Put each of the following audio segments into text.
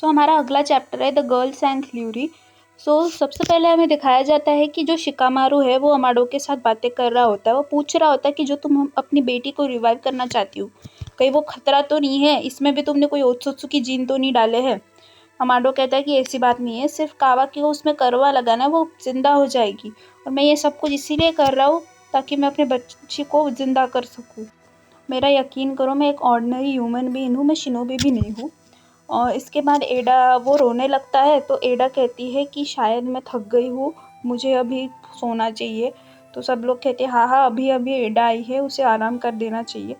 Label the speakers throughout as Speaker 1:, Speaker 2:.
Speaker 1: हमारा अगला चैप्टर है द गर्ल्स एंड ल्यूरी। सबसे पहले हमें दिखाया जाता है कि जो शिकामारू है वो अमाडो के साथ बातें कर रहा होता है। वो पूछ रहा होता है कि जो तुम अपनी बेटी को रिवाइव करना चाहती हो, कहीं वो खतरा तो नहीं है, इसमें भी तुमने कोई ओत्सुत्सु जीन तो नहीं डाले हैं। अमाडो कहता है कि ऐसी बात नहीं है, सिर्फ कावाकी को उसमें करवा लगाना, वो जिंदा हो जाएगी और मैं ये सब कुछ इसीलिए कर रहा हूँ ताकि मैं अपने बच्ची को जिंदा कर सकूँ। मेरा यकीन करो, मैं एक ऑर्डिनरी ह्यूमन बीइंग हूँ, मैं शिनोबी भी नहीं हूँ। और इसके बाद एडा वो रोने लगता है तो एडा कहती है कि शायद मैं थक गई हूँ, मुझे अभी सोना चाहिए। तो सब लोग कहते हैं हाँ अभी अभी एडा आई है, उसे आराम कर देना चाहिए।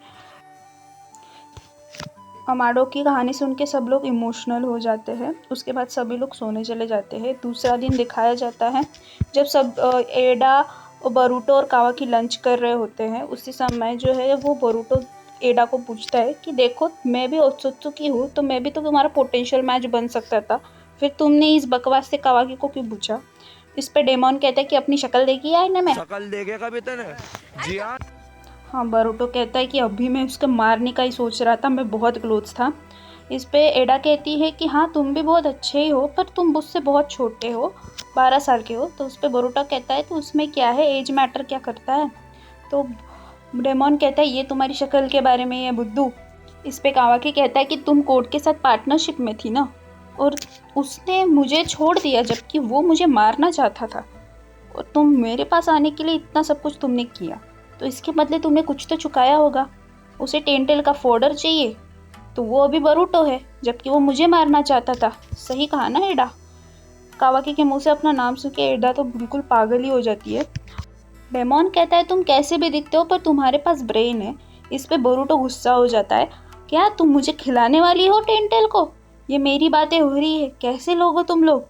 Speaker 1: अमाडो की कहानी सुन के सब लोग इमोशनल हो जाते हैं। उसके बाद सभी लोग सोने चले जाते हैं। दूसरा दिन दिखाया जाता है जब सब एडा बरूटो और कावाकी लंच कर रहे होते हैं। उसी समय जो है वो बरूटो एडा को पूछता है कि देखो मैं भी ओत्सुत्सुकी हूँ, तो मैं भी तो तुम्हारा पोटेंशियल मैच बन सकता था, फिर तुमने इस बकवास से कावाकी को क्यों पूछा। इस पे डेमोन कहता है कि अपनी शक्ल देखी है आईने में।
Speaker 2: शक्ल देखेगा भी तने जी हाँ।
Speaker 1: हाँ, बरूटो कहता है कि अभी मैं उसके मारने का ही सोच रहा था, मैं बहुत क्लोज था। इस पे एडा कहती है कि हाँ तुम भी बहुत अच्छे ही हो, पर तुम मुझसे बहुत छोटे हो, 12 साल के हो। तो उस पे बरूटो कहता है तो उसमें क्या है, एज मैटर क्या करता है। तो डेमोन कहता है ये तुम्हारी शक्ल के बारे में है बुद्धू। इस पे कावाकी कहता है कि तुम कोर्ट के साथ पार्टनरशिप में थी ना, और उसने मुझे छोड़ दिया जबकि वो मुझे मारना चाहता था, और तुम मेरे पास आने के लिए इतना सब कुछ तुमने किया, तो इसके बदले तुमने कुछ तो चुकाया होगा। उसे टेंटेल का फोल्डर चाहिए, तो वो अभी बरूटो है जबकि वो मुझे मारना चाहता था। सही कहा ना एडा। कावाकी के मुंह से अपना नाम सुन के एडा तो बिल्कुल पागल ही हो जाती है। डेमोन कहता है तुम कैसे भी दिखते हो पर तुम्हारे पास ब्रेन है। इस पे बोरुटो गुस्सा हो जाता है, क्या तुम मुझे खिलाने वाली हो टेंटेल को, ये मेरी बातें हो रही है, कैसे लोग हो तुम लोग।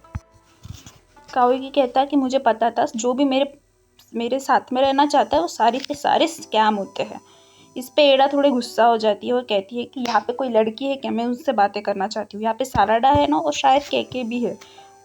Speaker 1: कावाकी कहता है कि मुझे पता था जो भी मेरे साथ में रहना चाहता है वो सारे के सारे स्कैम होते हैं। इस पे एडा थोड़े गुस्सा हो जाती है और कहती है कि यहाँ पे कोई लड़की है क्या, मैं उससे बातें करना चाहती हूँ। यहाँ पे साराडा है ना, और शायद केके भी है।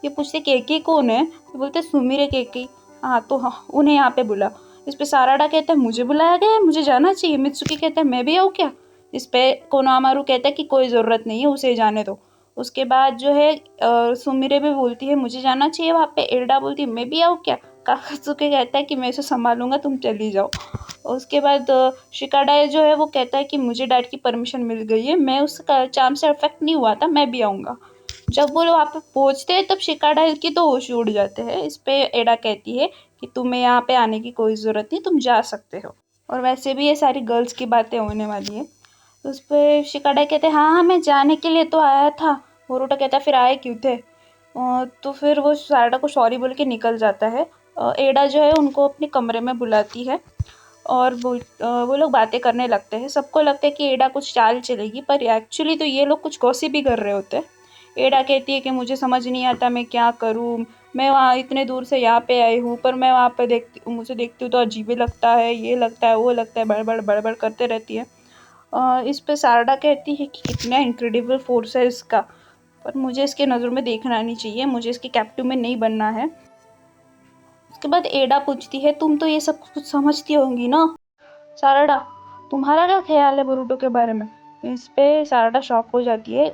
Speaker 1: ये पूछते केके कौन है, तो बोलते सुमिरे केके। हाँ तो हाँ उन्हें यहाँ पे बुला। इस पे साराडा कहता है मुझे बुलाया गया है, मुझे जाना चाहिए। मित्सुकी कहता है मैं भी आऊँ क्या। इस पे कोनामारू कहता है कि कोई ज़रूरत नहीं है, उसे जाने दो। उसके बाद जो है सुमिरे भी बोलती है मुझे जाना चाहिए वहाँ पे। एडा बोलती है मैं भी आऊँ क्या। काकात्सुके कहता है कि मैं इसे संभालूंगा, तुम चली जाओ। उसके बाद शिकाडा जो है वो कहता है कि मुझे डैड की परमिशन मिल गई है, मैं उस चार्म से अफेक्ट नहीं हुआ था, मैं भी आऊँगा। जब वो वहाँ पे पहुँचते हैं तब शिकाडा की तो होश उड़ जाते हैं। इस पे एडा कहती है कि तुम्हें यहाँ पे आने की कोई ज़रूरत नहीं, तुम जा सकते हो, और वैसे भी ये सारी गर्ल्स की बातें होने वाली है। तो उस पर शिकाडा कहते हैं हाँ हाँ मैं जाने के लिए तो आया था। बोरुटो कहता है फिर आए क्यों थे। तो फिर वो साराडा को सॉरी बोल के निकल जाता है। एडा जो है उनको अपने कमरे में बुलाती है और वो लोग बातें करने लगते हैं। सबको लगता है कि एडा कुछ चाल चलेगी, पर एक्चुअली तो ये लोग कुछ गॉसिप भी कर रहे होते हैं। एडा कहती है कि मुझे समझ नहीं आता मैं क्या करूँ, मैं वहाँ इतने दूर से यहाँ पे आई हूँ, पर मैं वहाँ पे मुझे देखती हूँ तो अजीब ही लगता है, ये लगता है वो लगता है, बड़बड़ बड़बड़ करते रहती है। इस पे सारडा कहती है कि कितना इनक्रेडिबल फोर्स है इसका, पर मुझे इसके नज़र में देखना नहीं चाहिए, मुझे इसके कैप्टिव में नहीं बनना है। उसके बाद एडा पूछती है तुम तो ये सब कुछ समझती होंगी ना सारडा, तुम्हारा क्या ख्याल है बोरुटो के बारे में। इस पे सारडा शॉक हो जाती है।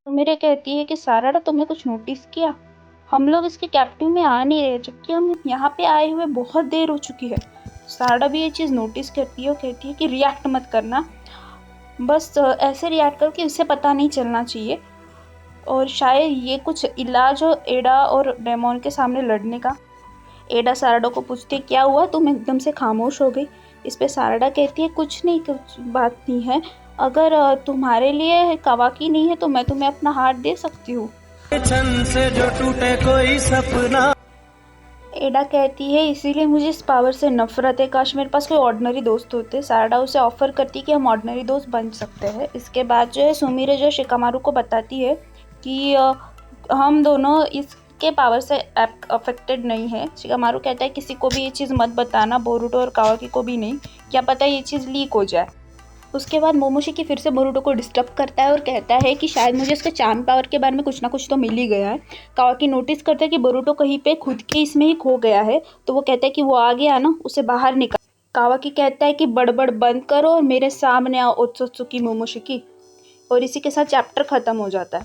Speaker 1: मेरे कहती है कि साराडा तुमने कुछ नोटिस किया, हम लोग इसके कैप्टिव में आ नहीं रहे जबकि हम यहाँ पे आए हुए बहुत देर हो चुकी है। साराडा भी ये चीज़ नोटिस करती है और कहती है कि रिएक्ट मत करना, बस ऐसे रिएक्ट करो कि इसे पता नहीं चलना चाहिए, और शायद ये कुछ इलाज हो एडा और डेमोन के सामने लड़ने का। एडा साराडा को पूछती है क्या हुआ, तुम एकदम से खामोश हो गई। इस पे साराडा कहती है कुछ नहीं, कुछ बात नहीं है, अगर तुम्हारे लिए कावाकी नहीं है तो मैं तुम्हें अपना हार्ट दे सकती हूँ।
Speaker 2: से जो टूटे कोई सपना।
Speaker 1: एडा कहती है इसीलिए मुझे इस पावर से नफरत है, काश मेरे पास कोई ऑर्डिनरी दोस्त होते। साराडा उसे ऑफर करती है कि हम ऑर्डिनरी दोस्त बन सकते हैं। इसके बाद जो है सुमिरे जो शिकामारू को बताती है कि हम दोनों इसके पावर से अफेक्टेड नहीं है। शिकामारू कहता है किसी को भी ये चीज़ मत बताना, बोरुटो और कावाकी को भी नहीं, क्या पता ये चीज़ लीक हो जाए। उसके बाद मोमोशिकी फिर से बोरुटो को डिस्टर्ब करता है और कहता है कि शायद मुझे उसके चार्म पावर के बारे में कुछ ना कुछ तो मिल ही गया है। कावाकी नोटिस करता है कि बोरुटो कहीं पे खुद के इसमें ही खो गया है, तो वो कहता है कि वो आ गया ना, उसे बाहर निकाल। कावाकी कहता है कि बड़बड़ बंद करो और मेरे सामने आओ ओत्सुत्सुकी मोमोशिकी। और इसी के साथ चैप्टर खत्म हो जाता है।